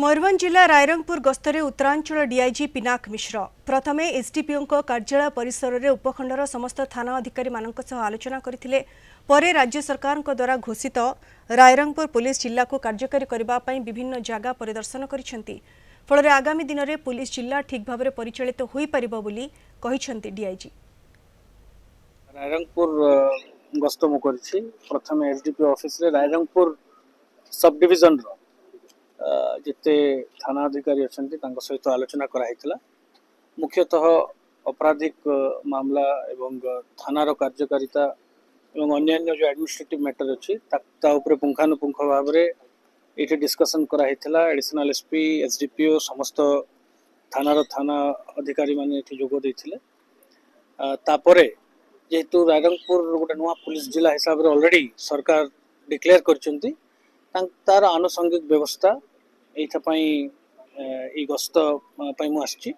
मयूरभंज जिला रायरंगपुर गस्तरे उत्तरांचल डीआईजी पिनाक मिश्र प्रथमे एसडीपीओ कार्यालय परिसर में उपखंडर समस्त थाना अधिकारी आलोचना करथिले। परे राज्य सरकार द्वारा घोषित रायरंगपुर पुलिस जिला को कार्यकारी करने विभिन्न जगह परिदर्शन करिसेंती। फल आगामी दिन में पुलिस जिला ठीक भाव में परिचालित हो पारिबो बोली कहिसेंती डीआईजी। रायरंगपुर गस्त मु करछि। प्रथम एसडीपीओ ऑफिस रे रायरंगपुर सब डिविजन रो जिते थाना अधिकारी अच्छा सहित आलोचना कराइला। मुख्यतः आपराधिक मामला एवं थानार कार्यकारिता एवं अन्य जो एडमिनिस्ट्रेटिव मैटर अच्छी पुंखानुपुंख भाव में ये डिस्कसन कराइला। एडिशनल एसपी एसडीपीओ समस्त थाना अधिकारी माने जोग देथिले। तापरे जेहेतु रायरंगपुर गोटे नुआ पुलिस जिला हिसाब से ऑलरेडी सरकार डिक्लेयर करछंती तार आनुषंगिक व्यवस्था ये गस्त मु आछि।